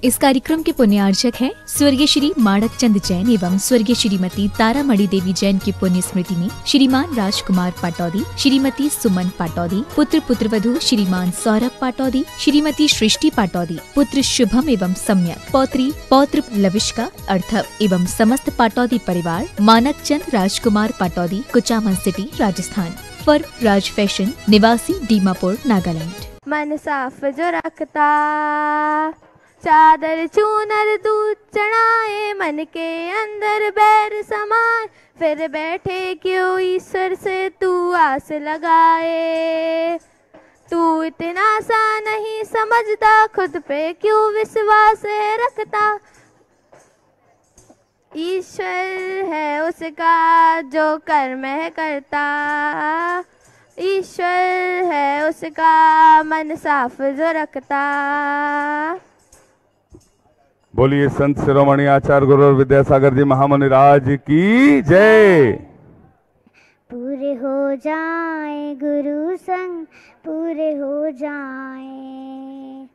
इस कार्यक्रम के पुण्यार्चक हैं स्वर्गीय श्री माणक चंद जैन एवं स्वर्गीय श्रीमती तारामणि देवी जैन की पुण्य स्मृति में श्रीमान राजकुमार पाटौदी, श्रीमती सुमन पाटौदी, पुत्र पुत्रवधू श्रीमान सौरभ पाटौदी, श्रीमती सृष्टि पाटौदी, पुत्र शुभम एवं सम्यक, पौत्री पौत्र लविष्का अर्थव एवं समस्त पाटौदी परिवार, Manak Chand Rajkumar Pataudi, Kuchaman city, Rajasthan, for Raj fashion, निवासी दीमापुर, नागालैंड। मन साफ जो रखता, चादर चूनर दूध चढ़ाए, मन के अंदर बैर समाए, फिर बैठे क्यों ईश्वर से तू आस लगाए। तू इतना सा नहीं समझता, खुद पे क्यों विश्वास है रखता। ईश्वर है उसका जो कर्म है करता, ईश्वर है उसका मन साफ जो रखता। बोलिए संत शिरोमणि आचार्य गुरु विद्यासागर जी महामुनि राज की जय। पूरे हो जाए गुरु संग, पूरे हो जाए,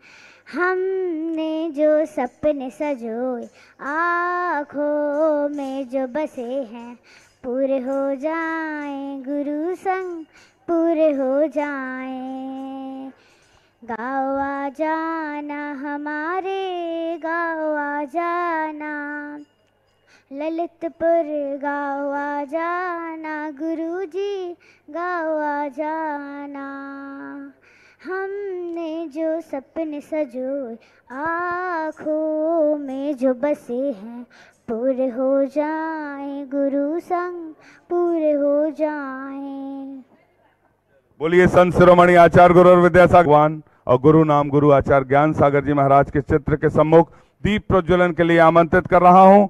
हमने जो सपने सजोए, आँखों में जो बसे हैं, पूरे हो जाए गुरु संग, पूरे हो जाए। गाँव आ जाना हमारे, गाँव आ जाना, ललितपुर गाँव आ जाना, गुरुजी गाँव आ जाना। हमने जो सपने सजोए, आँखों में जो बसे हैं, पूरे हो जाए गुरु संग, पूरे हो जाए। बोलिए संत शिरोमणि आचार्य गुरु विद्यासागर भगवान और गुरु नाम गुरु आचार्य ज्ञान सागर जी महाराज के चित्र के सम्मुख दीप प्रज्वलन के लिए आमंत्रित कर रहा हूं।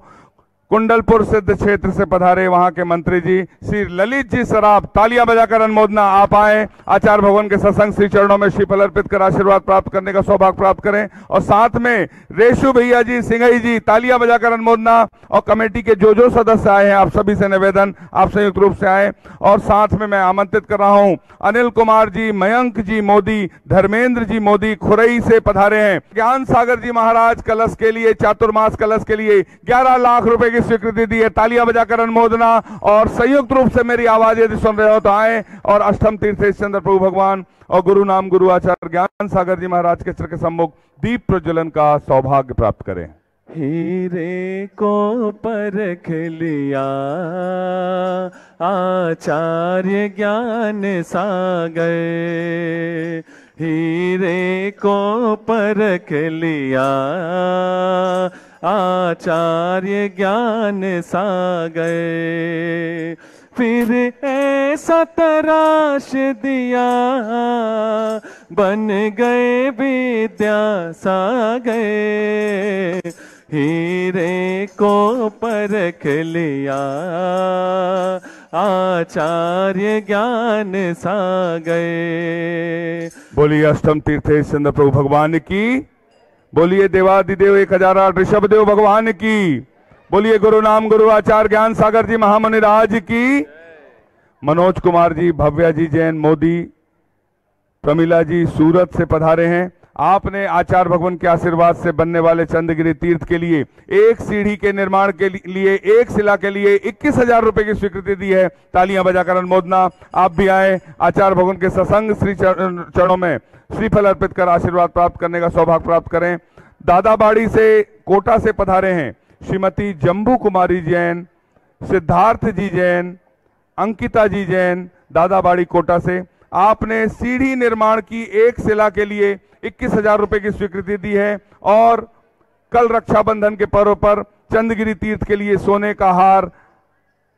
कुंडलपुर सिद्ध क्षेत्र से पधारे वहां के मंत्री जी श्री ललित जी सराफ, तालियां बजाकर अनुमोदना। आप आए, आचार्य भगवान के सत्संग श्री चरणों में श्रीफल अर्पित कर आशीर्वाद प्राप्त करने का सौभाग्य प्राप्त करें। और साथ में रेशु भैया जी, सिंघई जी, तालियां बजाकर अनुमोदना। और कमेटी के जो सदस्य आए हैं, आप सभी से निवेदन, आप संयुक्त रूप से आए। और साथ में मैं आमंत्रित कर रहा हूं अनिल कुमार जी, मयंक जी मोदी, धर्मेंद्र जी मोदी खुरई से पधारे हैं। ज्ञान सागर जी महाराज कलश के लिए, चातुर्मास कलश के लिए 11 लाख रुपए स्वीकृति दी है। तालियां बजाकर अनुमोदना। और संयुक्त रूप से मेरी आवाज यदि सुन रहे हो तो आए और अष्टम तीर्थ चंद्र प्रभु भगवान और गुरु नाम गुरु आचार्य ज्ञान सागर जी महाराज के चित्र के सम्मुख दीप प्रज्वलन का सौभाग्य प्राप्त करें। हीरे को परख लिया आचार्य ज्ञान सागर, हीरे को परख लिया आचार्य ज्ञान सागर, फिर ऐसा तराश दिया बन गए विद्या सागर। हीरे को परख लिया आचार्य ज्ञान सागर। बोलिए अष्टम तीर्थेश चंद्र प्रभु भगवान की, बोलिए देवादिदेव 1008 ऋषभ देव भगवान की, बोलिए गुरु नाम गुरु आचार्य ज्ञान सागर जी महामुनि राज की। मनोज कुमार जी, भव्या जी जैन मोदी, प्रमिला जी सूरत से पधारे हैं। आपने आचार्य भगवान के आशीर्वाद से बनने वाले चंद्रगिरी तीर्थ के लिए एक सीढ़ी के निर्माण के लिए, एक शिला के लिए 21,000 रुपए की स्वीकृति दी है। तालियां बजाकर अनुमोदना। आप भी आए, आचार्य भगवान के सत्संग श्री चरणों में श्रीफल अर्पित कर आशीर्वाद प्राप्त करने का सौभाग्य प्राप्त करें। दादाबाड़ी से, कोटा से पधारे हैं श्रीमती जम्बू कुमारी जैन, सिद्धार्थ जी जैन, अंकिता जी जैन, दादाबाड़ी कोटा से। आपने सीढ़ी निर्माण की एक शिला के लिए 21,000 रुपए की स्वीकृति दी है। और कल रक्षाबंधन के पर्व पर चंद्रगिरी तीर्थ के लिए सोने का हार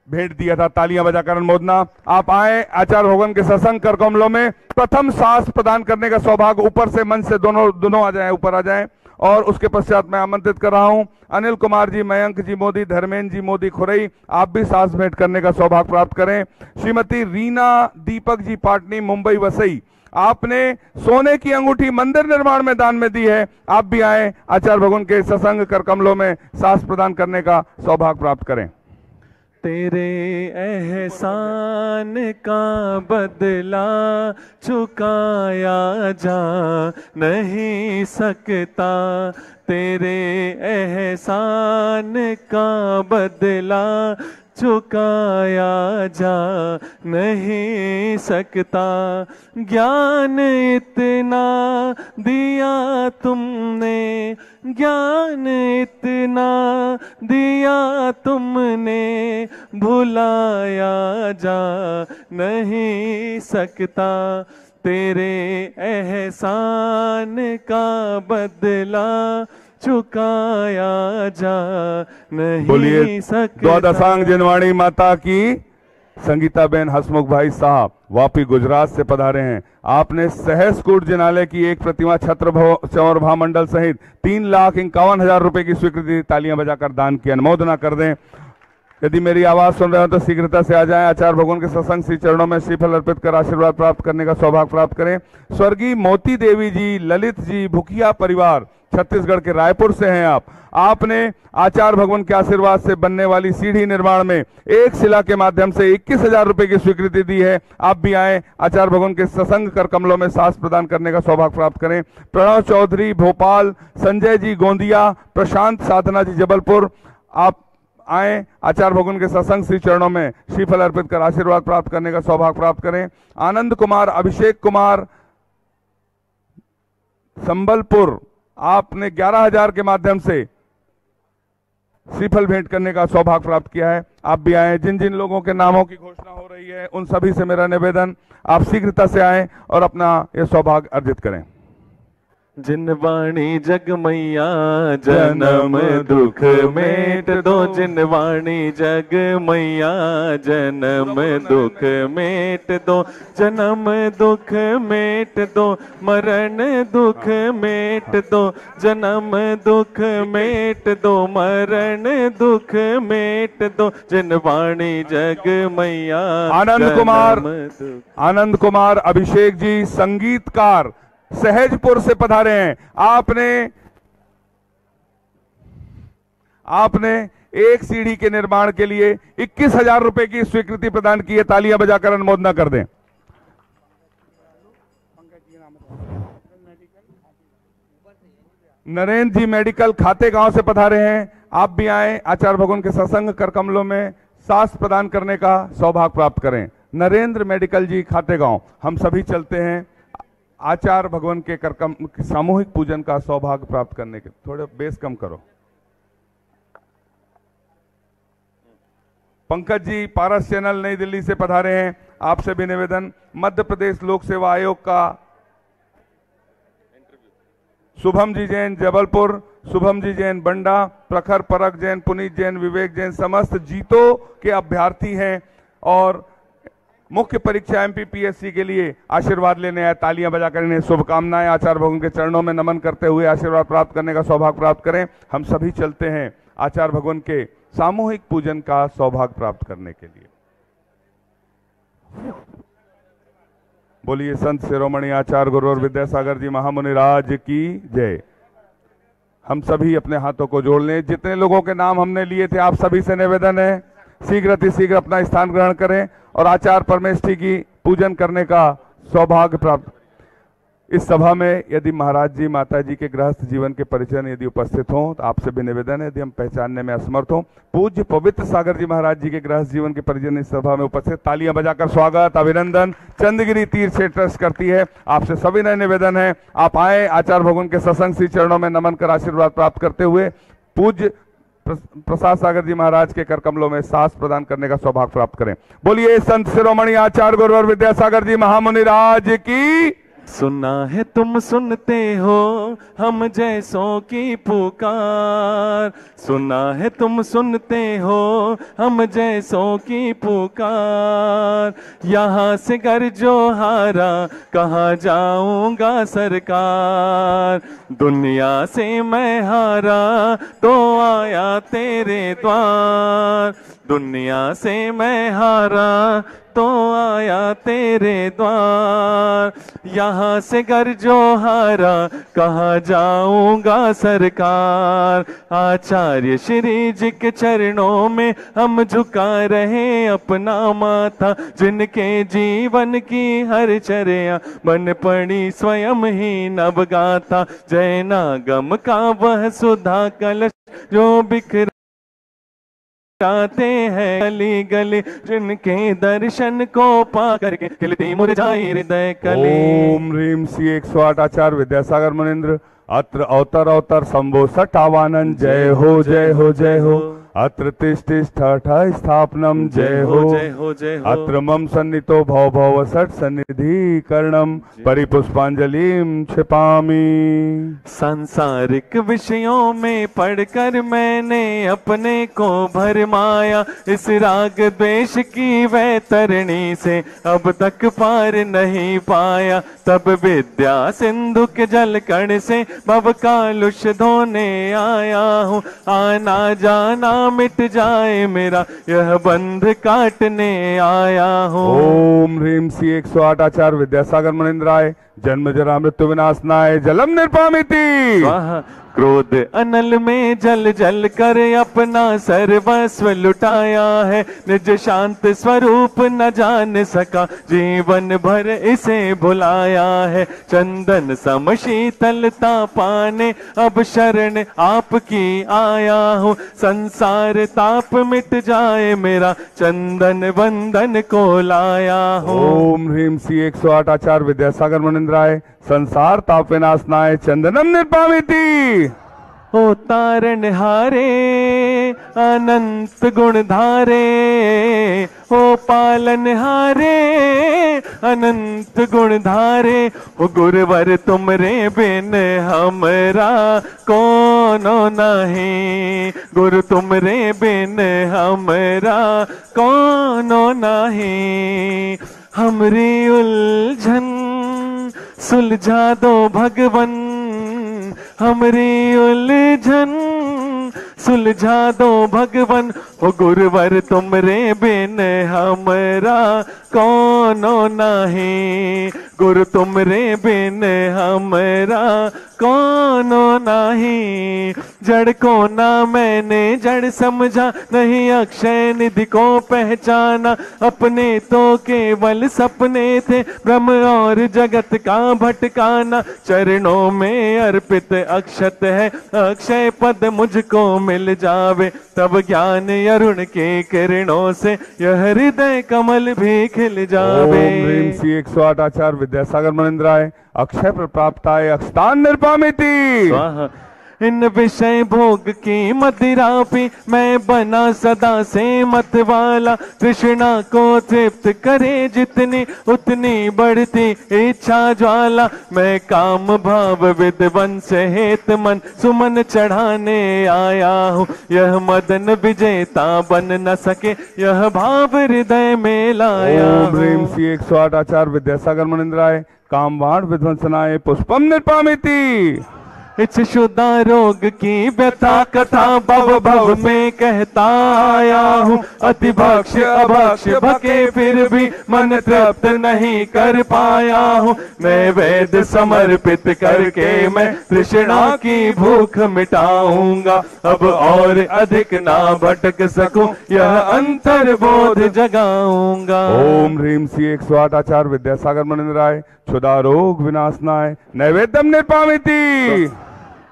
भेंट दिया था। तालियां बजाकर अनुमोदना। आप आए, आचार्य भगवान के सत्संग कर कमलों में प्रथम सांस प्रदान करने का सौभाग्य। ऊपर से मंच से दोनों आ जाएं, ऊपर आ जाएं। और उसके पश्चात मैं आमंत्रित कर रहा हूं अनिल कुमार जी, मयंक जी मोदी, धर्मेंद्र जी मोदी खुरई, आप भी सांस भेंट करने का सौभाग्य प्राप्त करें। श्रीमती रीना दीपक जी पाटनी, मुंबई वसई, आपने सोने की अंगूठी मंदिर निर्माण में दान में दी है। आप भी आए, आचार्य भगवान के सत्संग कर कमलों में सांस प्रदान करने का सौभाग्य प्राप्त करें। तेरे एहसान का बदला चुकाया जा नहीं सकता, तेरे एहसान का बदला चुकाया जा नहीं सकता। ज्ञान इतना दिया तुमने, ज्ञान इतना दिया तुमने, भुलाया जा नहीं सकता, तेरे एहसान का बदला चुकाया जा नहीं सकता। द्वादशांग जिनवाणी माता की। संगीता बेन हसमुख भाई साहब वापी गुजरात से पधारे हैं। आपने सहसकूट जिनालय की एक प्रतिमा छत्र चौर महामंडल सहित 3,51,000 रुपए की स्वीकृति तालियां बजाकर दान की। अनुमोदना कर दें। यदि मेरी आवाज सुन रहे हो तो शीघ्रता से आ जाएं। आचार्य भगवान के सत्संग श्री चरणों में श्रीफल अर्पित कर आशीर्वाद प्राप्त करने का सौभाग्य प्राप्त करें। स्वर्गीय मोती देवी जी, ललित जी, भुकिया परिवार, छत्तीसगढ़ के रायपुर से हैं आपने आचार्य भगवान के आशीर्वाद से बनने वाली सीढ़ी निर्माण में एक शिला के माध्यम से 21,000 रुपए की स्वीकृति दी है। आप भी आए, आचार्य भगवान के सत्संग कर कमलों में सांस प्रदान करने का सौभाग्य प्राप्त करें। प्रणव चौधरी भोपाल, संजय जी गोंदिया, प्रशांत साधना जी जबलपुर, आप आए, आचार्य भगवान के सत्संग श्री चरणों में श्रीफल अर्पित कर आशीर्वाद प्राप्त करने का सौभाग्य प्राप्त करें। आनंद कुमार, अभिषेक कुमार संबलपुर, आपने 11,000 के माध्यम से श्रीफल भेंट करने का सौभाग्य प्राप्त किया है। आप भी आए। जिन जिन लोगों के नामों की घोषणा हो रही है उन सभी से मेरा निवेदन, आप शीघ्रता से आए और अपना यह सौभाग्य अर्जित करें। जिनवाणी जग मैया जन्म दुख मेट दो, जिनवाणी जग मैया जन्म दुख मेट दो, जन्म दुख मेट दो, मरण दुख मेट दो, जन्म दुख मेट दो, मरण दुख मेट दो, जिनवाणी जग मैया। आनंद कुमार अभिषेक जी संगीतकार सहजपुर से पधारे हैं। आपने एक सीढ़ी के निर्माण के लिए 21,000 रुपए की स्वीकृति प्रदान की है। तालियां बजाकर अनुमोदना कर दें। नरेंद्र जी मेडिकल खाते गांव से पधारे हैं। आप भी आए, आचार्य भगवान के सत्संग कर कमलों में सांस प्रदान करने का सौभाग्य प्राप्त करें। नरेंद्र मेडिकल जी खाते गांव, हम सभी चलते हैं आचार्य भगवान के करकम सामूहिक पूजन का सौभाग्य प्राप्त करने के। थोड़े बेस कम करो। पंकज जी पारस चैनल नई दिल्ली से पधारे हैं। आपसे भी निवेदन, मध्य प्रदेश लोक सेवा आयोग का शुभम जी जैन जबलपुर, शुभम जी जैन बंडा, प्रखर परक जैन, पुनीत जैन, विवेक जैन समस्त जीतो के अभ्यर्थी हैं और मुख्य परीक्षा MPPSC के लिए आशीर्वाद लेने आए। तालियां बजाकर इन्हें शुभकामनाएं। आचार्य भगवान के चरणों में नमन करते हुए आशीर्वाद प्राप्त करने का सौभाग्य प्राप्त करें। हम सभी चलते हैं आचार्य भगवान के सामूहिक पूजन का सौभाग्य प्राप्त करने के लिए। बोलिए संत शिरोमणि आचार्य गुरु और विद्यासागर जी महामुनि राज की जय। हम सभी अपने हाथों को जोड़ लें। जितने लोगों के नाम हमने लिए थे, आप सभी से निवेदन है शीघ्र अपना स्थान ग्रहण करें और आचार्य परमेष्ठी की पूजन करने का सौभाग्य प्राप्त। इस सभा में यदि महाराज जी माता जी के गृहस्थ जीवन के परिचय यदि उपस्थित हों तो आपसे भी निवेदन है, यदि हम पहचानने में असमर्थ हों, पूज्य पवित्र सागर जी महाराज जी के गृहस्थ जीवन के परिजन इस सभा में उपस्थित। तालियां बजाकर स्वागत अभिनंदन चंद्रगिरी तीर्थ से ट्रस्ट करती है। आपसे सभी ने निवेदन है, आप आए, आचार्य भगवान के सत्संग श्री चरणों में नमन कर आशीर्वाद प्राप्त करते हुए पूज्य प्रसाद सागर जी महाराज के कर कमलों में सांस प्रदान करने का सौभाग्य प्राप्त करें। बोलिए संत शिरोमणि आचार्य गुरु और विद्यासागर जी महामुनि राज की। सुना है तुम सुनते हो हम जैसों की पुकार, सुना है तुम सुनते हो हम जैसों की पुकार, यहाँ से घर जो हारा कहाँ जाऊंगा सरकार, दुनिया से मैं हारा तो आया तेरे द्वार, दुनिया से मैं हारा तो आया तेरे द्वार। यहाँ से घर जो हारा कहाँ जाऊंगा सरकार। आचार्य श्री जी के चरणों में हम झुका रहे अपना माथा, जिनके जीवन की हर चर्या बन पड़ी स्वयं ही नवगाथा। जैनागम का वह सुधा कलश जो बिखरा जाते हैं गली गली, जिनके दर्शन को पा करके खिलती मुरझाई हृदय कली। ओम ह्रीम श्री 108 आचार्य विद्यासागर मुनीन्द्र अत्र अवतर अवतर शंभो सठावानन। जय हो जय हो जय हो। अत्र तिष्ठ स्थापनम। जय हो जय हो जय हो। अत्र मम सन्नितो भव भव सठ सन्निधि करणम परिपुष्पांजलिम क्षिपामि। सांसारिक विषयों में पढ़कर मैंने अपने को भरमाया, इस राग द्वेष की वैतरणी से अब तक पार नहीं पाया। तब विद्या सिंधु के जल कण से भव कालुष धोने आया हूँ। आना जाना मिट जाए मेरा यह बंध काटने आया हूँ। ओम ह्रीम श्री 108 आचार्य विद्यासागर मुनीन्द्राय जन्म जरा मृत्यु विनाशनाय जलम निर्पामिति। वाह। क्रोध अनल में जल जल कर अपना सर्वस्व लुटाया है, निज शांत स्वरूप न जान सका जीवन भर इसे भुलाया है। चंदन सम शीतलता पाने अब शरण आपकी आया हूँ। संसार ताप मिट जाए मेरा चंदन बंधन को लाया हूँ। ओम ह्रीम श्री 108 आचार्य विद्यासागर मुनीन्द्राय संसार ताप विनाशनाय चंदनम निर्पामिति। ओ तारण हारे अनंत गुण धारे, ओ पालन हारे अनंत गुण धारे। ओ गुरुवर तुमरे बिन हमरा कोनो नहीं, गुरु तुमरे बिन हमरा कोनो नहीं। हमरी उलझन सुलझा दो भगवन, हमरी उलझन सुलझा दो भगवन। हो गुरुवर तुमरे बिन हमरा कोनो नहीं, गुरु तुमरे बिन हमरा कोनो नहीं। जड़ को ना मैंने जड़ समझा, नहीं अक्षय निधि को पहचाना। अपने तो केवल सपने थे ब्रह्म और जगत का भटकाना। चरणों में अर्पित अक्षत है, अक्षय पद मुझको मिल जावे। तब ज्ञान अरुण के किरणों से यह हृदय कमल भी खिल जावे। ओम ह्रीम श्री 108 आचार्य विद्यासागर मुनीन्द्राय अक्षय प्रप्राप्ताय अक्षतान निर्पामिति। स्वाहा। इन विषय भोग की मदिरा पी मैं बना सदा से मत वाला। कृष्णा को तृप्त करे जितनी उतनी बढ़ती इच्छा ज्वाला। मैं काम भाव विद्वंस हेत मन सुमन चढ़ाने आया हूँ। यह मदन विजेता बन न सके यह भाव हृदय में लाया। ओम ह्रीम श्री 108 आचार्य विद्यासागर मुनीन्द्राय कामवाण विध्वंसनाय पुष्पम निर्पामिति। इच्छुदा रोग की व्यथा कथा भव भव में कहता आया हूँ। अति भक्ष्य अभक्ष्य भके फिर भी मन तृप्त नहीं कर पाया हूँ। मैं वेद समर्पित करके मैं तृष्णा की भूख मिटाऊंगा। अब और अधिक ना भटक सकूं यह अंतर्बोध जगाऊंगा। ओम ह्रीम श्री 108 आचार्य विद्यासागर मुनीन्द्राय क्षुधा रोग विनाशनाय नैवेद्यम निर्पामिति।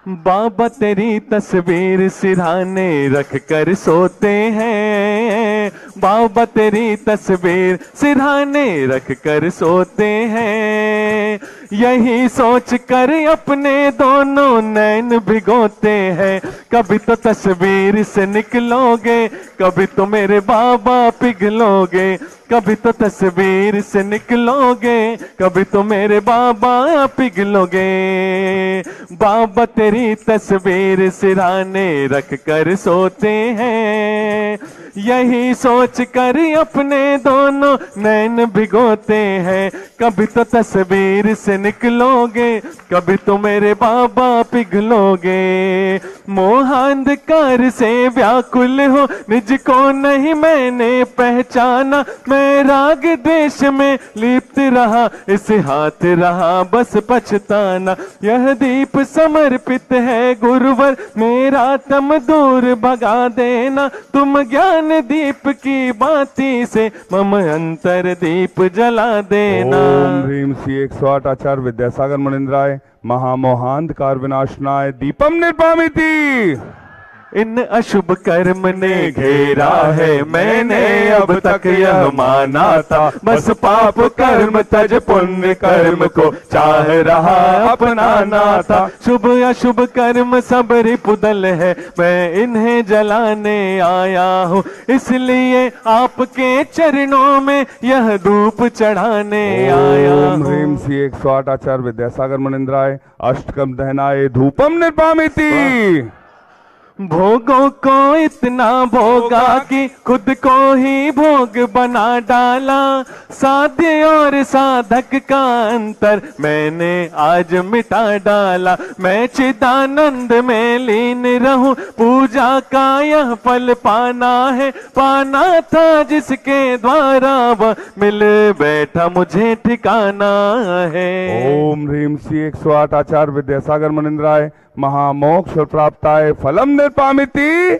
बाबा तेरी तस्वीर सिरहाने रख कर सोते हैं। बाबा तेरी तस्वीर सिरहाने रख कर सोते हैं। यही सोच कर अपने दोनों नैन भिगोते हैं। कभी तो तस्वीर से निकलोगे, कभी तो मेरे बाबा पिघलोगे। कभी तो तस्वीर से निकलोगे, कभी तो मेरे बाबा पिघलोगे। बाबा तेरी तस्वीर सिरहाने रख कर सोते हैं। यही सोच सोच कर अपने दोनों नैन भिगोते हैं। कभी तो तस्वीर से निकलोगे, कभी तो मेरे बाबा पिघलोगे। मोहांधकार से व्याकुल हो, निज को नहीं मैंने पहचाना। मैं राग देश में लिप्त रहा, इस हाथ रहा बस पछताना। यह दीप समर्पित है गुरुवर, मेरा तम दूर भगा देना। तुम ज्ञान दीप की बाती से मम अंतर दीप जला देना। ओम ह्रीम श्री 108 आचार्य विद्यासागर मुनिंद्राय महामोहांधकार विनाशनाय दीपम निर्पामिति। इन अशुभ कर्म ने घेरा है, मैंने अब तक यह माना था। बस पाप कर्म तज पुण्य कर्म को चाह रहा अपनाना था। शुभ अशुभ कर्म सब रिपुदल है, मैं इन्हें जलाने आया हूँ। इसलिए आपके चरणों में यह धूप चढ़ाने आया हूँ। ओम ह्रीम श्री 108 आचार्य विद्यासागर मुनिंद्राय अष्टकम दहनाय धूपम निर्पामिति। भोगों को इतना भोगा कि खुद को ही भोग बना डाला। साध्य और साधक का अंतर मैंने आज मिटा डाला। मैं चिदानंद में लीन रहूं, पूजा का यह फल पाना है। पाना था जिसके द्वारा वह मिल बैठा मुझे ठिकाना है। ओम ह्रीम श्री 108 आचार्य विद्यासागर मुनिंद्राय महामोक्ष प्राप्ताय फलम निर्पामिति।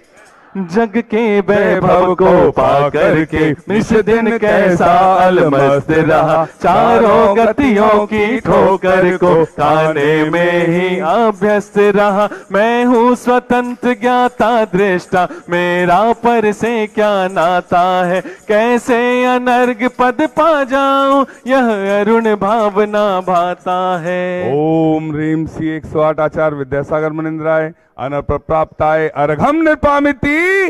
जग के वैभव को पा करके निस दिन कैसा अलमस्त रहा। चारों गतियों की ठोकर को खाने में ही अभ्यस्त रहा। मैं हूँ स्वतंत्र ज्ञाता दृष्टा, मेरा पर से क्या नाता है। कैसे अनर्ग पद पा जाऊं, यह अरुण भावना भाता है। ओम ह्रीम श्री 108 आचार्य विद्यासागर मुनिंद्राय अनप्रप्ताय अर्घम निर्पामिति।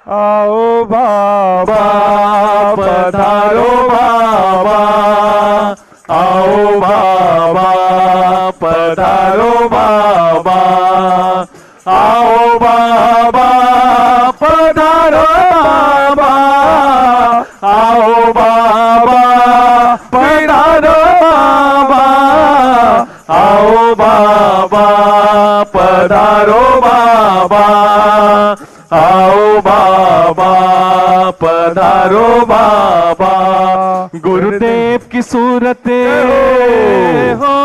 आओ बाबा पधारो बाबा, आओ बाबा पधारो बाबा, आओ बाबा पधारो बाबा, आओ बाबा पधारो बाबा, आओ बाबा पधारो बाबा, आओ बाबा पधारो बाबा। गुरुदेव की सूरत हो,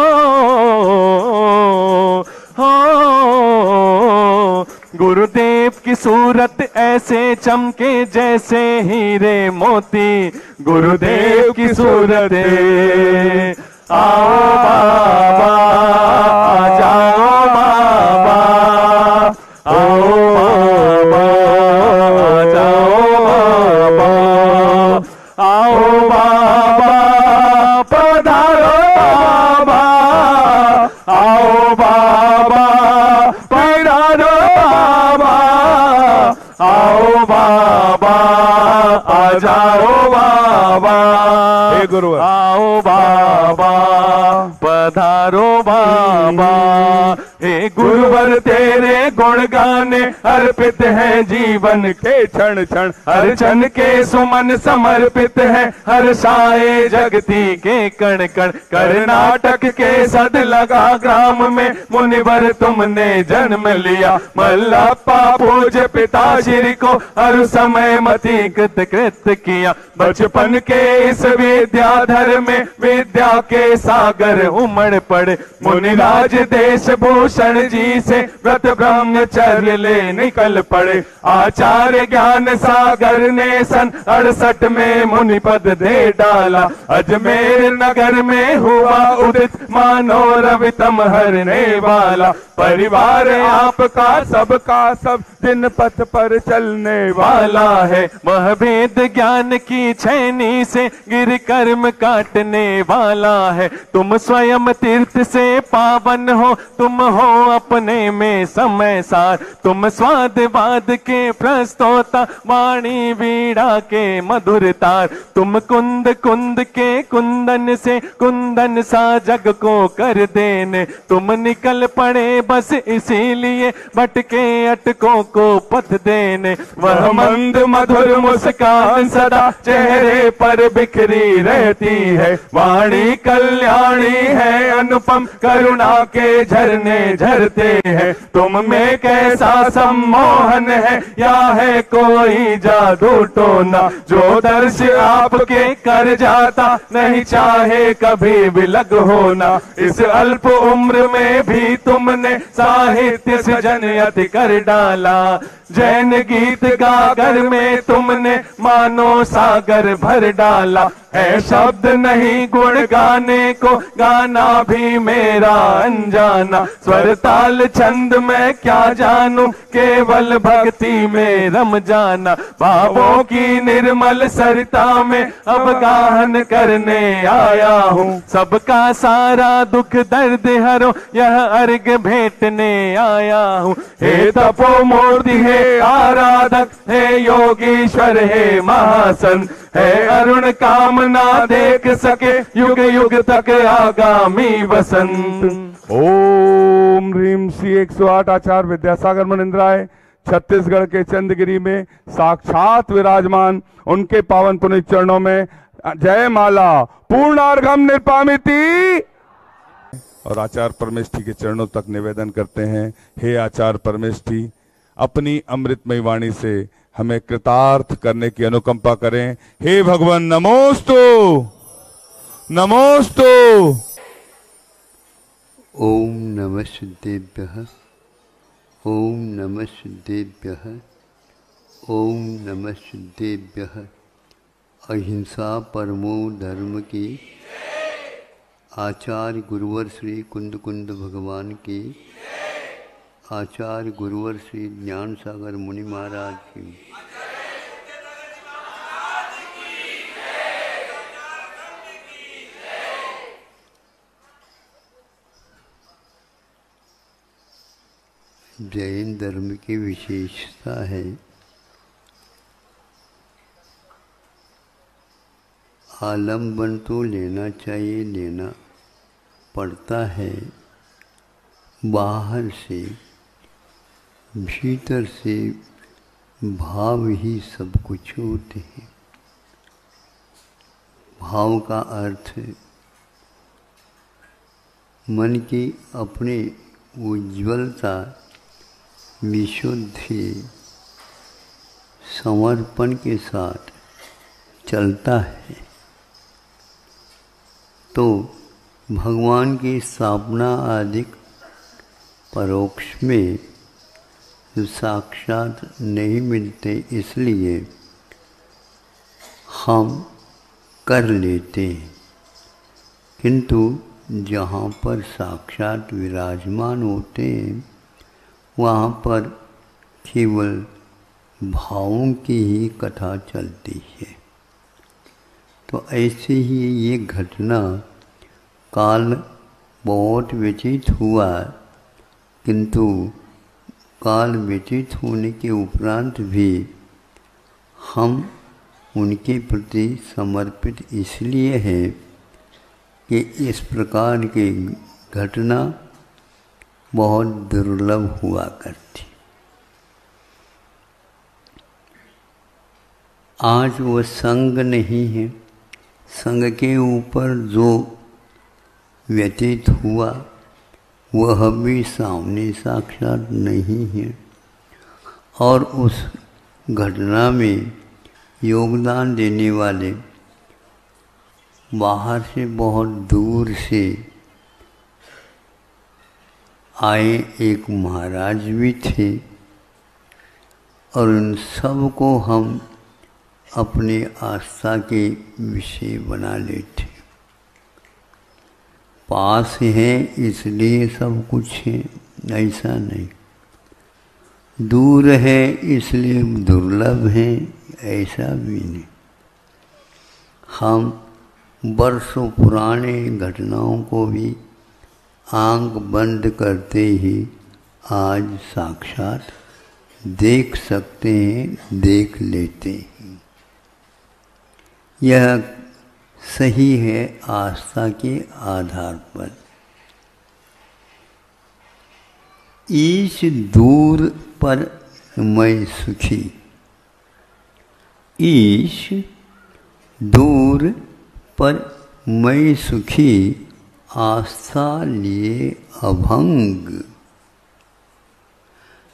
गुरुदेव की सूरत ऐसे चमके जैसे हीरे मोती। गुरुदेव की सूरत आओ बाबा, आ जाओ बाबा, आओ बाबा, आ जाओ बाबा, आओ बाबा पधारो बाबा, आओ बाबा पधारो बाबा, आओ बाबा आ जाओ बाबा। हे गुरुवर आओ बाबा पधारो बाबा। हे गुरुवर तेरे गुण गाने अर्पित है जीवन के क्षण क्षण। हर क्षण के सुमन समर्पित है हर साए जगती के कण कण। कर्नाटक के सद लगा ग्राम में मुनिवर तुमने जन्म लिया। मल्लप्पा पूज्य पिता श्री को हर समय मति कृत किया। बचपन के इस विद्याधर में विद्या के सागर उमड़ पड़े। मुनिराज देश भूषण जी से व्रत ब्रह्मचर्य ले निकल पड़े। आचार्य ज्ञान सागर ने सन 68 में मुनि पद दे डाला। अजमेर नगर में हुआ उदित मानो रवितम हरने वाला। परिवार आपका सबका सब दिन पथ पर चलने वाला है। वह वेद ज्ञान की छैनी से गिर कर्म काटने वाला वाला है। तुम स्वयं तीर्थ से पावन हो, तुम हो अपने में समय सार। तुम स्वादवाद के प्रस्तोता, वाणी वीणा के मधुर तार। तुम कुंद कुंद के कुंदन से कुंदन सा जग को कर देने। तुम निकल पड़े बस इसीलिए भटके अटकों को पथ देने। वह मंद मधुर मुस्कान सदा चेहरे पर बिखरी रहती है। वाणी कल्याणी है, अनुपम करुणा के झरने झरते हैं। तुम में कैसा सम्मोहन है, या है कोई जादू टोना। जो दर्श आपके कर जाता, नहीं चाहे कभी विलग होना। इस अल्प उम्र में भी तुमने साहित्य सृजन अति कर डाला। जैन गीत गाकर में तुमने मानो सागर भर डाला। है शब्द नहीं गुण गाने को, गाना भी मेरा अनजाना। स्वर ताल छंद मैं क्या जानूं, केवल भक्ति में रम जाना। भावों की निर्मल सरिता में अब गाहन करने आया हूँ। सबका सारा दुख दर्द हरो, यह अर्घ भेंटने आया हूँ। हे तपो मूर्ति, हे आराधक, हे योगीश्वर, हे महासन, है अरुण कामना देख सके युग युग तक आगामी वसंत। ओम ह्रीम श्री 108 आचार्य विद्यासागर मुनिंद्राय छत्तीसगढ़ के चंदगिरी में साक्षात विराजमान, उनके पावन पुनित चरणों में जय माला पूर्णार्घम निर्पामिति। और आचार्य परमेष्ठी के चरणों तक निवेदन करते हैं, हे आचार्य परमेष्ठी, अपनी अमृतमय वाणी से हमें कृतार्थ करने की अनुकंपा करें। हे भगवान नमोस्तु नमोस्तु। ओम नमः सिद्धेभ्यः, ओम नमः सिद्धेभ्यः, ओम नमः सिद्धेभ्यः। अहिंसा परमो धर्म की, आचार्य गुरुवर श्री कुंद कुंद भगवान की, आचार्य गुरुवर श्री ज्ञान सागर मुनि महाराज की। जैन धर्म की विशेषता है आलम्बन तो लेना चाहिए, लेना पड़ता है। बाहर से भीतर से भाव ही सब कुछ होते हैं। भाव का अर्थ मन की अपनी उज्ज्वलता, विशुद्धि, समर्पण के साथ चलता है तो भगवान की स्थापना आदि परोक्ष में साक्षात नहीं मिलते, इसलिए हम कर लेते हैं। किंतु जहाँ पर साक्षात विराजमान होते हैं वहाँ पर केवल भावों की ही कथा चलती है। तो ऐसे ही ये घटना काल बहुत व्यतीत हुआ, किंतु काल व्यतीत होने के उपरांत भी हम उनके प्रति समर्पित इसलिए है कि इस प्रकार की घटना बहुत दुर्लभ हुआ करती। आज वो संग नहीं है, संग के ऊपर जो व्यतीत हुआ वह भी सामने साक्षात नहीं है, और उस घटना में योगदान देने वाले बाहर से बहुत दूर से आए एक महाराज भी थे, और उन सब को हम अपने आस्था के विषय बना लेते। पास है इसलिए सब कुछ है, ऐसा नहीं। दूर है इसलिए दुर्लभ है, ऐसा भी नहीं। हम वर्षों पुराने घटनाओं को भी आंख बंद करते ही आज साक्षात देख सकते हैं, देख लेते हैं। यह सही है आस्था के आधार पर। ईश दूर पर मैं सुखी, ईश दूर पर मैं सुखी, आस्था लिए अभंग।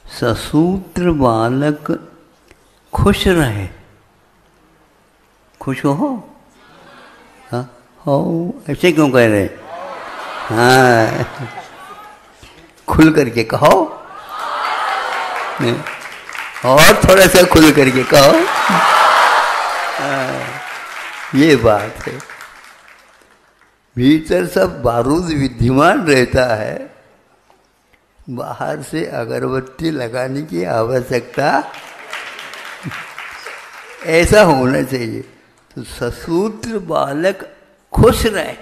ससूत्र बालक खुश रहे, खुश हो? हाँ हो, ऐसे क्यों कह रहे? हाँ, खुल करके कहो, और थोड़ा सा खुल करके कहो। ये बात है। भीतर सब बारूद विद्यमान रहता है, बाहर से अगरबत्ती लगाने की आवश्यकता ऐसा होना चाहिए। तो ससूत्र बालक खुश रहे,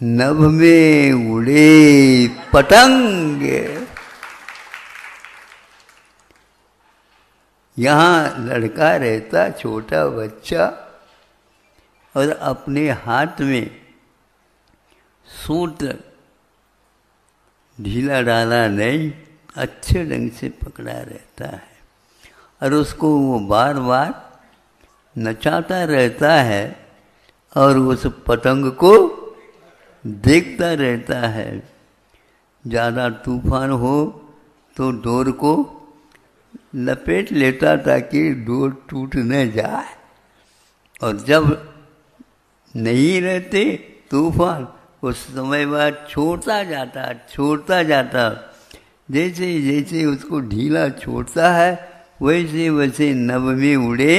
नभ में उड़े पतंग। यहाँ लड़का रहता, छोटा बच्चा, और अपने हाथ में सूत्र ढीला डाला नहीं, अच्छे ढंग से पकड़ा रहता है, और उसको वो बार बार नचाता रहता है और उस पतंग को देखता रहता है। ज़्यादा तूफान हो तो डोर को लपेट लेता ताकि डोर टूट न जाए, और जब नहीं रहते तूफान उस समय बाद छोड़ता जाता। जैसे जैसे उसको ढीला छोड़ता है वैसे वैसे नभ में उड़े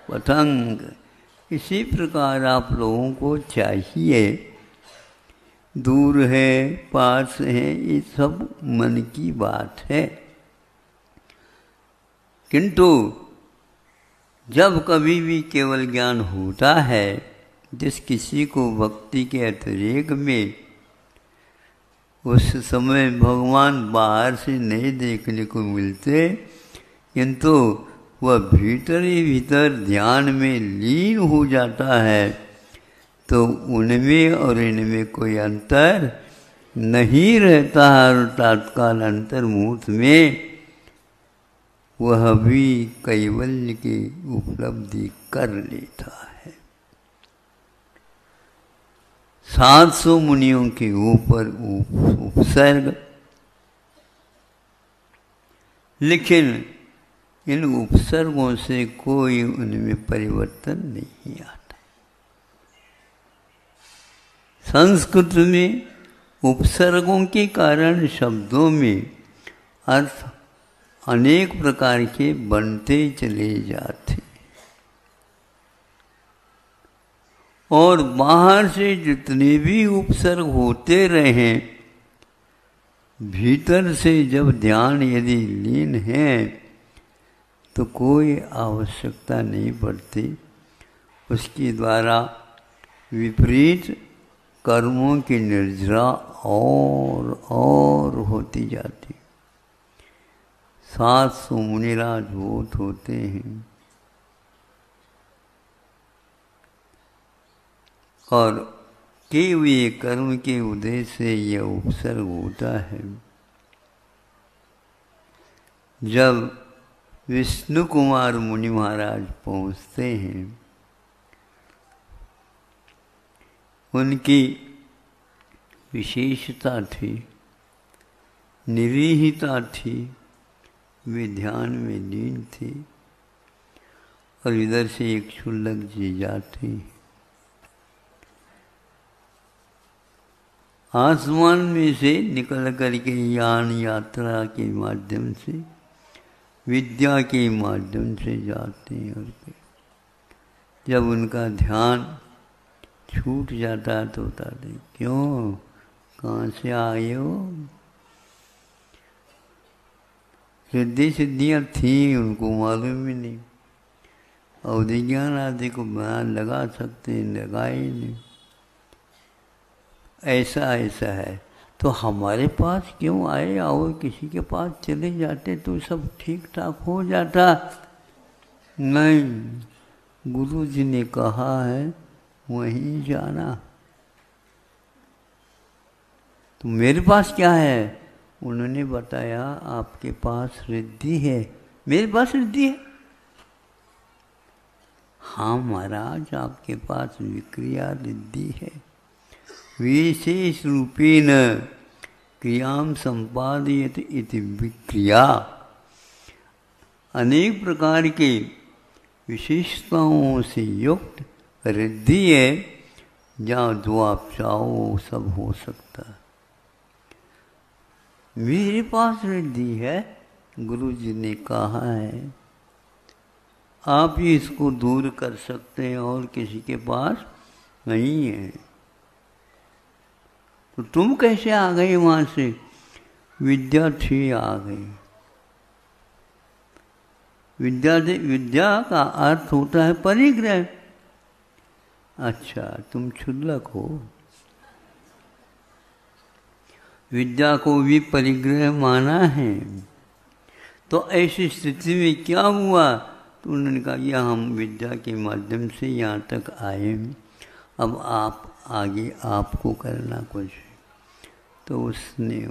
पतंग। इसी प्रकार आप लोगों को चाहिए, दूर है पास है ये सब मन की बात है, किंतु जब कभी भी केवल ज्ञान होता है, जिस किसी को भक्ति के अतिरेक में उस समय भगवान बाहर से नहीं देखने को मिलते, किंतु वह भीतर ही भीतर ध्यान में लीन हो जाता है, तो उनमें और इनमें कोई अंतर नहीं रहता है। तत्काल अंतर मुहूर्त में वह भी कैवल्य की उपलब्धि कर लेता है। 700 मुनियों के ऊपर उपसर्ग, लेकिन इन उपसर्गों से कोई उनमें परिवर्तन नहीं आता। संस्कृत में उपसर्गों के कारण शब्दों में अर्थ अनेक प्रकार के बनते चले जाते, और बाहर से जितने भी उपसर्ग होते रहे, भीतर से जब ध्यान यदि लीन है तो कोई आवश्यकता नहीं पड़ती। उसके द्वारा विपरीत कर्मों की निर्जरा और होती जाती। 700 मुनिराज बहुत होते हैं, और केवल कर्म के उदय से यह उपसर्ग होता है। जब विष्णु कुमार मुनि महाराज पहुँचते हैं, उनकी विशेषता थी, निरीहता थी, वे ध्यान में लीन थे, और इधर से एक क्षुल्लक जी जाते, आसमान में से निकल करके यान यात्रा के माध्यम से, विद्या के माध्यम से जाते हैं, और जब उनका ध्यान छूट जाता है तो बताते क्यों, कहाँ से आए हो? रिद्धि सिद्धियाँ थी, उनको मालूम ही नहीं। और विज्ञान आदि को बयान लगा सकते हैं, लगाए नहीं। ऐसा ऐसा है तो हमारे पास क्यों आए? और किसी के पास चले जाते तो सब ठीक ठाक हो जाता। नहीं, गुरु जी ने कहा है वहीं जाना। तो मेरे पास क्या है? उन्होंने बताया आपके पास रिद्धि है। मेरे पास रिद्धि है? हाँ महाराज, आपके पास विक्रिया रिद्धि है। विशेष रूपेण क्रियाम संपादयत इति विक्रिया। अनेक प्रकार के विशेषताओं से युक्त रिद्धि है, जहाँ जो आप चाहो सब हो सकता है। मेरे पास रिद्धि है, गुरु जी ने कहा है आप ही इसको दूर कर सकते हैं और किसी के पास नहीं है। तो तुम कैसे आ गए वहां से? विद्या थी, आ गई। विद्या का अर्थ होता है परिग्रह। अच्छा, तुम क्षुल्लक हो, विद्या को भी परिग्रह माना है। तो ऐसी स्थिति में क्या हुआ? तो उन्होंने कहा यह हम विद्या के माध्यम से यहाँ तक आए, अब आप आगे आपको करना कुछ। तो उसने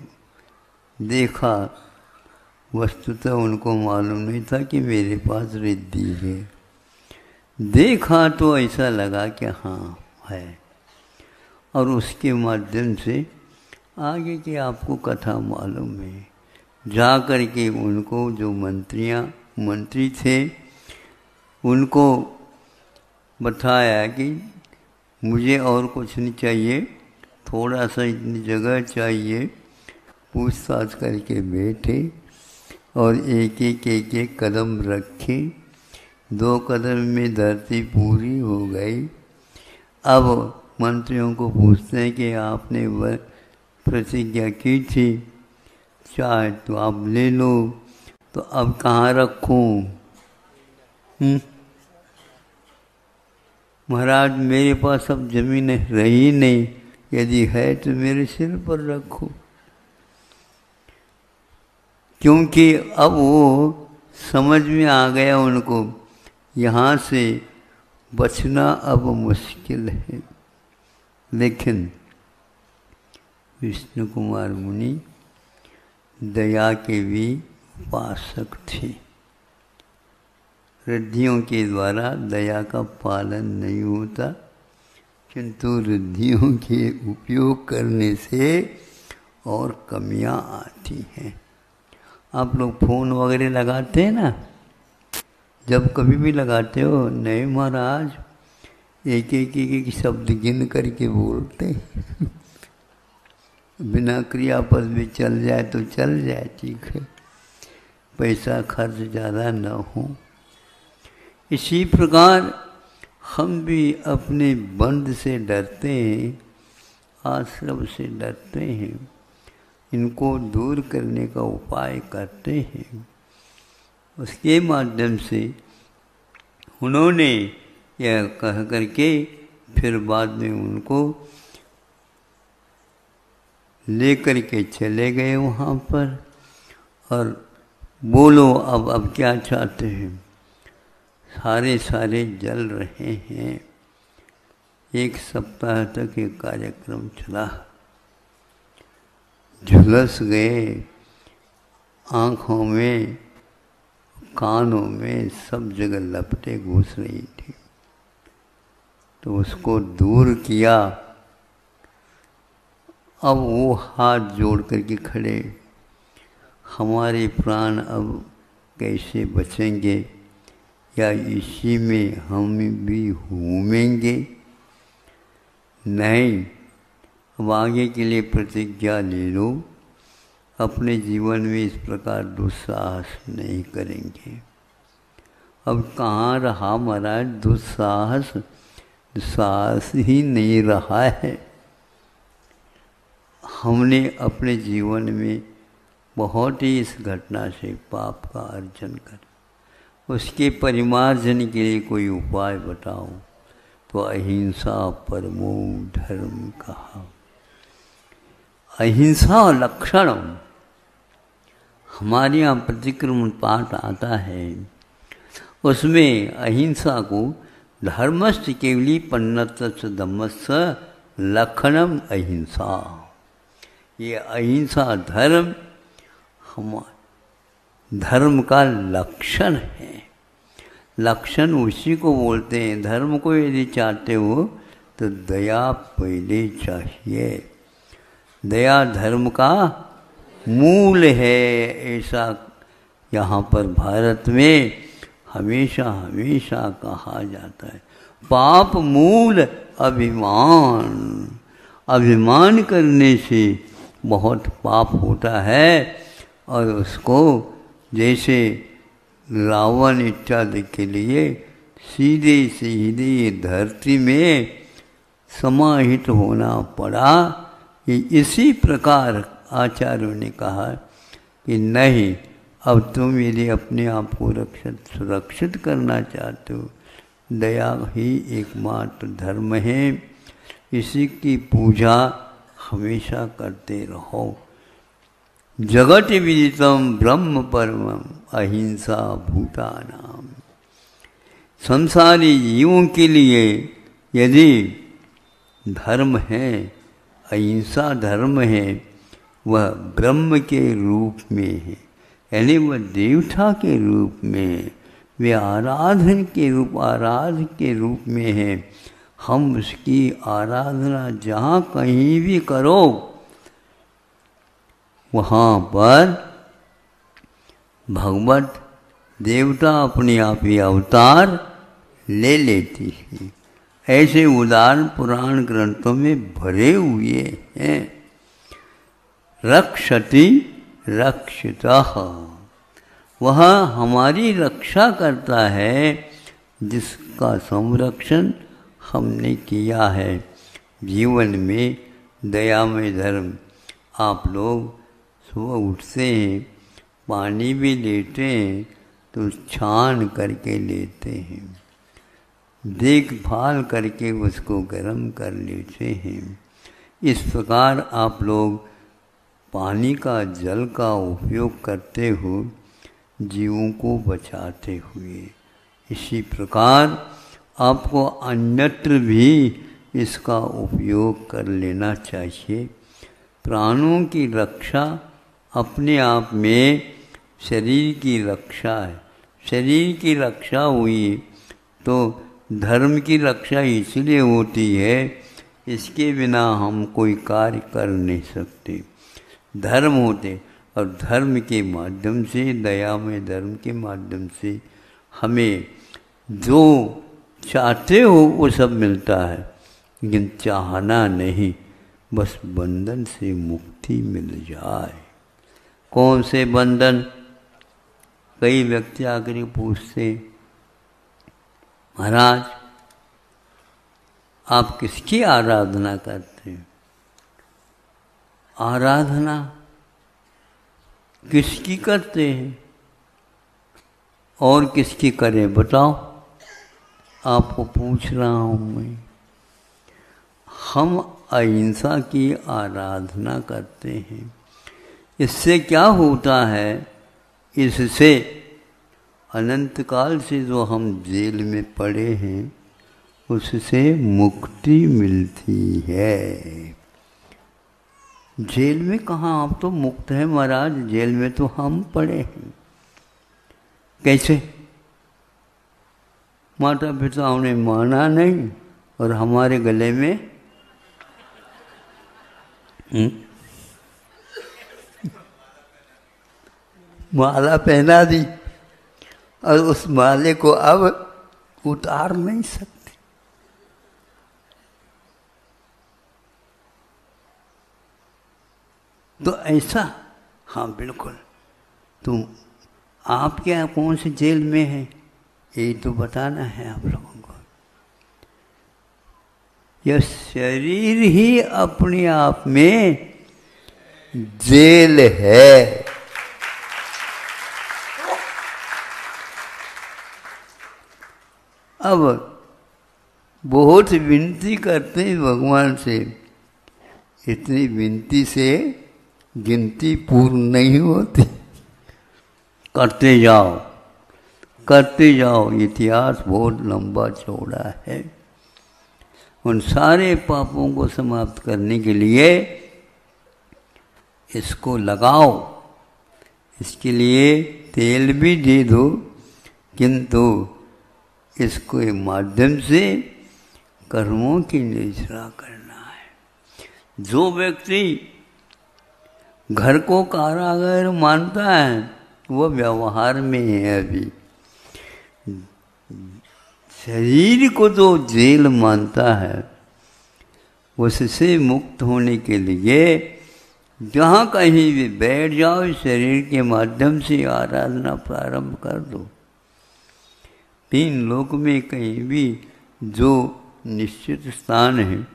देखा, वस्तुतः उनको मालूम नहीं था कि मेरे पास रिद्धि है। देखा तो ऐसा लगा कि हाँ है, और उसके माध्यम से आगे की आपको कथा मालूम है। जा कर के उनको जो मंत्री थे उनको बताया कि मुझे और कुछ नहीं चाहिए, थोड़ा सा इतनी जगह चाहिए। पूछताछ करके बैठे और एक एक कदम रखे। 2 कदम में धरती पूरी हो गई। अब मंत्रियों को पूछते हैं कि आपने वह प्रतिज्ञा की थी, चाहे तो आप ले लो, तो अब कहाँ रखूं? महाराज मेरे पास अब जमीन रही नहीं, यदि है तो मेरे सिर पर रखो। क्योंकि अब वो समझ में आ गया उनको, यहाँ से बचना अब मुश्किल है। लेकिन विष्णु कुमार मुनि दया के भी उपासक थे। रिद्धियों के द्वारा दया का पालन नहीं होता, किंतु रिद्धियों के उपयोग करने से और कमियां आती हैं। आप लोग फोन वगैरह लगाते हैं ना, जब कभी भी लगाते हो, नहीं महाराज एक शब्द गिन करके बोलते बिना क्रियापद भी चल जाए तो चल जाए, ठीक है, पैसा खर्च ज़्यादा न हो। इसी प्रकार हम भी अपने बंध से डरते हैं, आश्रम से डरते हैं, इनको दूर करने का उपाय करते हैं। उसके माध्यम से उन्होंने यह कह करके फिर बाद में उनको लेकर के चले गए वहाँ पर, और बोलो अब क्या चाहते हैं। सारे जल रहे हैं। 1 सप्ताह तक ये कार्यक्रम चला, झुलस गए, आँखों में कानों में सब जगह लपटें घुस रही थी। तो उसको दूर किया। अब वो हाथ जोड़ करके खड़े, हमारे प्राण अब कैसे बचेंगे, या इसी में हम भी घूमेंगे? नहीं, अब आगे के लिए प्रतिज्ञा ले लो, अपने जीवन में इस प्रकार दुस्साहस नहीं करेंगे। अब कहाँ रहा महाराज दुस्साहस? साहस ही नहीं रहा है। हमने अपने जीवन में बहुत ही इस घटना से पाप का अर्जन कर, उसके परिमार्जन के लिए कोई उपाय बताओ। तो अहिंसा परमो धर्म कहा। अहिंसा लक्षण हमारे यहाँ प्रतिक्रमण पाठ आता है, उसमें अहिंसा को धर्मस्य केवली पन्नतस्य धम्मस्य लक्षणम अहिंसा। ये अहिंसा धर्म धर्म का लक्षण है। लक्षण उसी को बोलते हैं। धर्म को यदि चाहते हो तो दया पहले चाहिए। दया धर्म का मूल है, ऐसा यहाँ पर भारत में हमेशा हमेशा कहा जाता है। पाप मूल अभिमान, अभिमान करने से बहुत पाप होता है। और उसको जैसे रावण इत्यादि के लिए सीधे सीधे धरती में समाहित होना पड़ा। कि इसी प्रकार आचार्यों ने कहा कि नहीं, अब तुम यदि अपने आप को सुरक्षित करना चाहते हो, दया ही एकमात्र धर्म है, इसी की पूजा हमेशा करते रहो। जगत विदितम ब्रह्म परमम अहिंसा भूतानाम। संसारी जीवों के लिए यदि धर्म है, अहिंसा धर्म है, वह ब्रह्म के रूप में है, यानी वह देवता के रूप में, वे आराधन के रूप में है। हम उसकी आराधना जहाँ कहीं भी करो, वहाँ पर भगवत देवता अपने आप ही अवतार ले लेती है। ऐसे उदाहरण पुराण ग्रंथों में भरे हुए हैं। रक्षति रक्षितः, वह हमारी रक्षा करता है जिसका संरक्षण हमने किया है। जीवन में दयामय धर्म। आप लोग सुबह उठते हैं, पानी भी लेते हैं तो छान करके लेते हैं, देखभाल करके उसको गर्म कर लेते हैं। इस प्रकार आप लोग पानी का, जल का उपयोग करते हो जीवों को बचाते हुए। इसी प्रकार आपको अन्यत्र भी इसका उपयोग कर लेना चाहिए। प्राणों की रक्षा अपने आप में शरीर की रक्षा है। शरीर की रक्षा हुई तो धर्म की रक्षा इसलिए होती है, इसके बिना हम कोई कार्य कर नहीं सकते। धर्म होते और धर्म के माध्यम से, दया में धर्म के माध्यम से हमें जो चाहते हो वो सब मिलता है, लेकिन चाहना नहीं, बस बंधन से मुक्ति मिल जाए। कौन से बंधन? कई व्यक्ति आकर पूछते, महाराज आप किसकी आराधना करते हैं? आराधना किसकी करते हैं और किसकी करें बताओ? आपको पूछ रहा हूँ मैं। हम अहिंसा की आराधना करते हैं। इससे क्या होता है? इससे अनंत काल से जो हम जेल में पड़े हैं उससे मुक्ति मिलती है। जेल में कहाँ आप तो मुक्त हैं महाराज, जेल में तो हम पड़े हैं। कैसे? माता पिता ने माना नहीं और हमारे गले में माला पहना दी और उस माले को अब उतार नहीं सकते। तो ऐसा, हाँ बिल्कुल। तुम आप क्या कौन से जेल में है ये तो बताना है आप लोगों को। यह शरीर ही अपने आप में जेल है। अब बहुत विनती करते हैं भगवान से, इतनी विनती से गिनती पूर्ण नहीं होती। करते जाओ करते जाओ, इतिहास बहुत लंबा चौड़ा है। उन सारे पापों को समाप्त करने के लिए इसको लगाओ, इसके लिए तेल भी दे दो, किंतु इसको माध्यम से कर्मों की निष्ठा करना है। जो व्यक्ति घर को कारागार मानता है वह व्यवहार में है। अभी शरीर को जो जेल मानता है, उससे मुक्त होने के लिए जहाँ कहीं भी बैठ जाओ, शरीर के माध्यम से आराधना प्रारंभ कर दो। 3 लोक में कहीं भी जो निश्चित स्थान है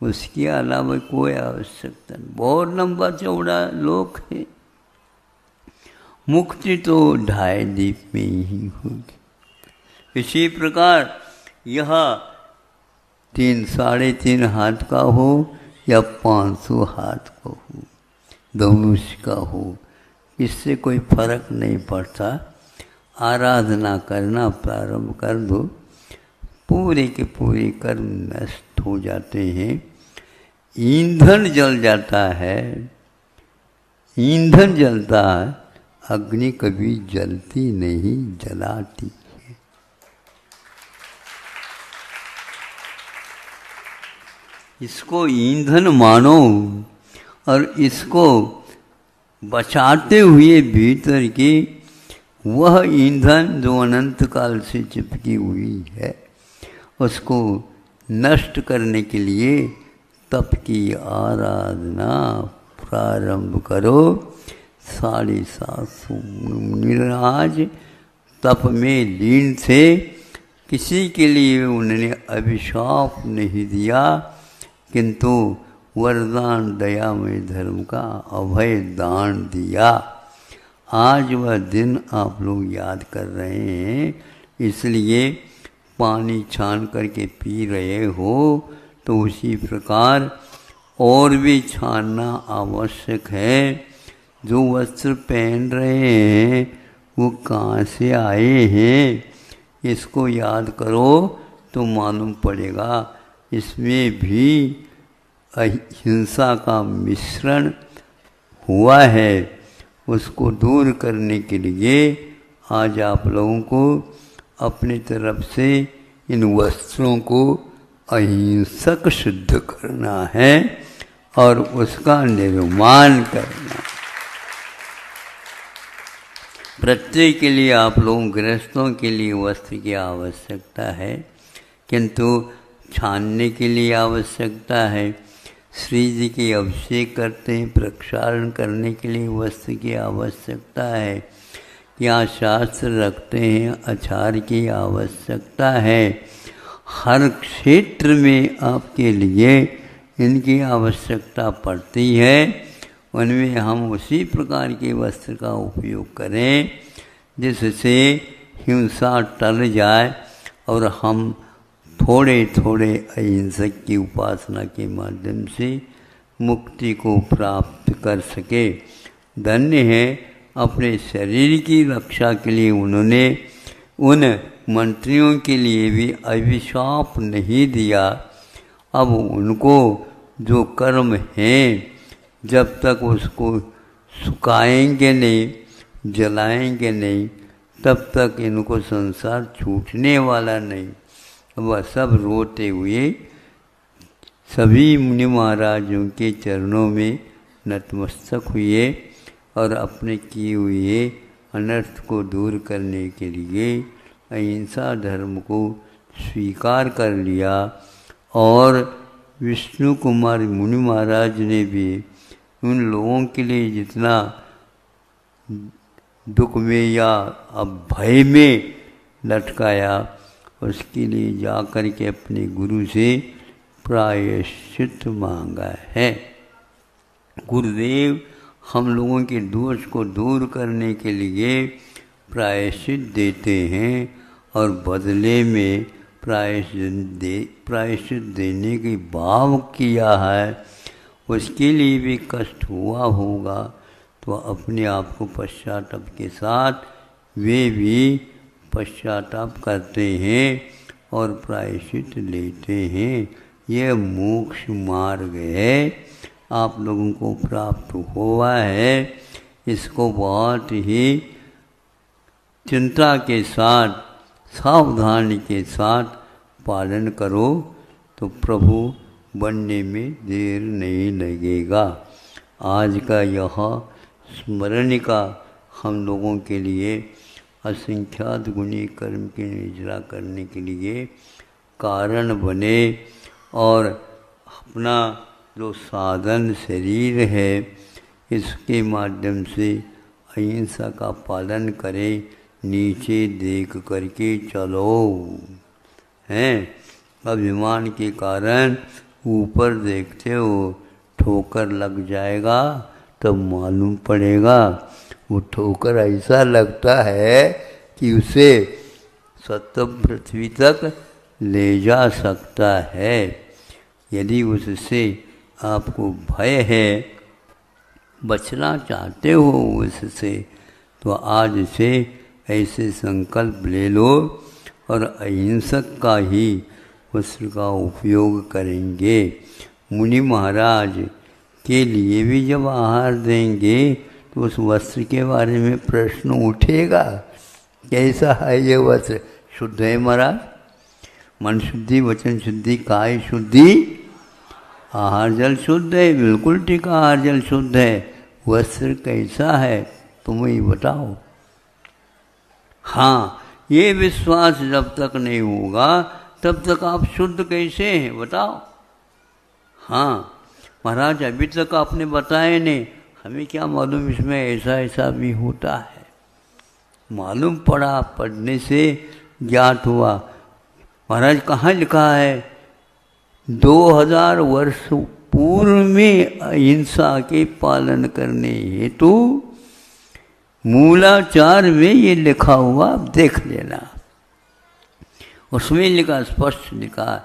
उसके अलावा कोई आवश्यकता नहीं। बहुत लंबा चौड़ा लोक है। मुक्ति तो 2.5 दीप में ही होगी। इसी प्रकार यह 3 साढ़े 3 हाथ का हो या 500 हाथ का हो, धनुष का हो, इससे कोई फर्क नहीं पड़ता। आराधना करना प्रारंभ कर दो, पूरे के पूरे कर्म नष्ट हो जाते हैं। ईंधन जल जाता है, ईंधन जलता है, अग्नि कभी जलती नहीं, जलाती है। इसको ईंधन मानो और इसको बचाते हुए भीतर की वह ईंधन जो अनंत काल से चिपकी हुई है, उसको नष्ट करने के लिए तप की आराधना प्रारंभ करो। 750 मुनिराज तप में लीन थे, किसी के लिए उन्होंने अभिशाप नहीं दिया, किंतु वरदान दयामय धर्म का अभय दान दिया। आज वह दिन आप लोग याद कर रहे हैं, इसलिए पानी छान करके पी रहे हो, तो उसी प्रकार और भी छानना आवश्यक है। जो वस्त्र पहन रहे हैं वो कहाँ से आए हैं, इसको याद करो तो मालूम पड़ेगा इसमें भी अहिंसा का मिश्रण हुआ है। उसको दूर करने के लिए आज आप लोगों को अपनी तरफ से इन वस्त्रों को अहिंसक सिद्ध करना है और उसका निर्माण करना। प्रत्येक के लिए आप लोगों गृहस्थों के लिए वस्त्र की आवश्यकता है, किंतु छानने के लिए आवश्यकता है। श्री जी के अभिषेक करते हैं, प्रक्षालन करने के लिए वस्त्र की आवश्यकता है। यहाँ शास्त्र रखते हैं, आचार की आवश्यकता है। हर क्षेत्र में आपके लिए इनकी आवश्यकता पड़ती है। उनमें हम उसी प्रकार के वस्त्र का उपयोग करें जिससे हिंसा टल जाए और हम थोड़े थोड़े अहिंसक की उपासना के माध्यम से मुक्ति को प्राप्त कर सके। धन्य है, अपने शरीर की रक्षा के लिए उन्होंने उन मंत्रियों के लिए भी अभिशाप नहीं दिया। अब उनको जो कर्म हैं, जब तक उसको सुखाएंगे नहीं, जलाएंगे नहीं, तब तक इनको संसार छूटने वाला नहीं। वह सब रोते हुए सभी मुनि महाराजों के चरणों में नतमस्तक हुए और अपने किए हुए अनर्थ को दूर करने के लिए अहिंसा धर्म को स्वीकार कर लिया। और विष्णु कुमार मुनि महाराज ने भी उन लोगों के लिए जितना दुख में या अब भय में लटकाया, उसके लिए जाकर के अपने गुरु से प्रायश्चित मांगा है। गुरुदेव हम लोगों के दोष को दूर करने के लिए प्रायश्चित देते हैं और बदले में प्रायश्चित देने की भाव किया है, उसके लिए भी कष्ट हुआ होगा, तो अपने आप को पश्चाताप के साथ वे भी पश्चाताप करते हैं और प्रायश्चित लेते हैं। यह मोक्ष मार्ग है, आप लोगों को प्राप्त हुआ है। इसको बहुत ही चिंता के साथ, सावधानी के साथ पालन करो तो प्रभु बनने में देर नहीं लगेगा। आज का यह स्मरणिका हम लोगों के लिए असंख्यात गुणी कर्म के निजरा करने के लिए कारण बने और अपना जो साधन शरीर है इसके माध्यम से अहिंसा का पालन करें, नीचे देख करके चलो। हैं अभिमान के कारण ऊपर देखते हो, ठोकर लग जाएगा तब मालूम पड़ेगा। वो ठोकर ऐसा लगता है कि उसे सप्तम पृथ्वी तक ले जा सकता है। यदि उससे आपको भय है, बचना चाहते हो उससे, तो आज से ऐसे संकल्प ले लो और अहिंसक का ही वस्त्र का उपयोग करेंगे। मुनि महाराज के लिए भी जब आहार देंगे तो उस वस्त्र के बारे में प्रश्न उठेगा, कैसा है ये वस्त्र? शुद्ध है महाराज? मन शुद्धि, वचन शुद्धि, काय शुद्धि, आहार जल शुद्ध है, बिल्कुल ठीक आहार जल शुद्ध है। वस्त्र कैसा है तुम ही बताओ। हाँ, ये विश्वास जब तक नहीं होगा तब तक आप शुद्ध कैसे हैं बताओ। हाँ महाराज, अभी तक आपने बताया नहीं, हमें क्या मालूम इसमें ऐसा ऐसा भी होता है। मालूम पड़ा, पढ़ने से ज्ञात हुआ। महाराज कहाँ लिखा है? 2000 वर्ष पूर्व में अहिंसा के पालन करने हेतु मूलाचार में ये लिखा हुआ, देख लेना। उसमें लिखा, स्पष्ट लिखा,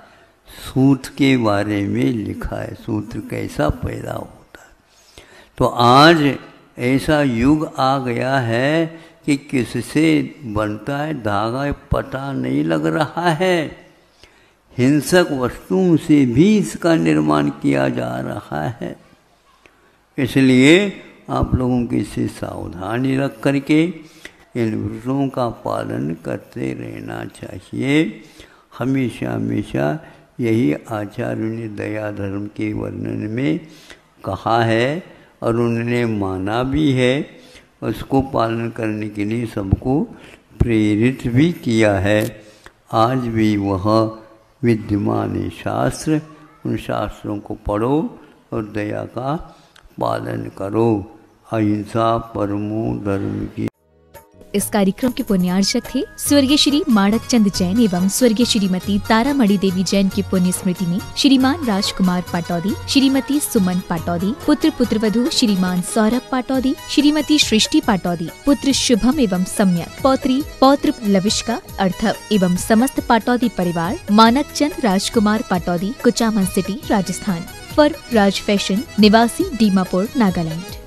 सूत्र के बारे में लिखा है, सूत्र कैसा पैदा होता है। तो आज ऐसा युग आ गया है कि किससे बनता है धागा पता नहीं लग रहा है। हिंसक वस्तुओं से भी इसका निर्माण किया जा रहा है। इसलिए आप लोगों की इससे सावधानी रख करके इन व्रतों का पालन करते रहना चाहिए। हमेशा हमेशा यही आचार्य ने दया धर्म के वर्णन में कहा है और उन्होंने माना भी है। उसको पालन करने के लिए सबको प्रेरित भी किया है। आज भी वह विद्यमान शास्त्र, उन शास्त्रों को पढ़ो और दया का पालन करो। अहिंसा परमो धर्म की। इस कार्यक्रम के पुण्यार्चक थे स्वर्गीय श्री माणक चंद जैन एवं स्वर्गीय श्रीमती तारामणि देवी जैन की पुण्य स्मृति में श्रीमान राजकुमार पाटौदी, श्रीमती सुमन पाटौदी, पुत्र पुत्रवधू श्रीमान सौरभ पाटौदी, श्रीमती सृष्टि पाटौदी, पुत्र शुभम एवं सम्यक, पौत्री पौत्र लविष्का अर्थव एवं समस्त पाटौदी परिवार, Manak Chand Rajkumar Pataudi, Kuchaman city, Rajasthan. For Raj fashion, निवासी दीमापुर, नागालैंड।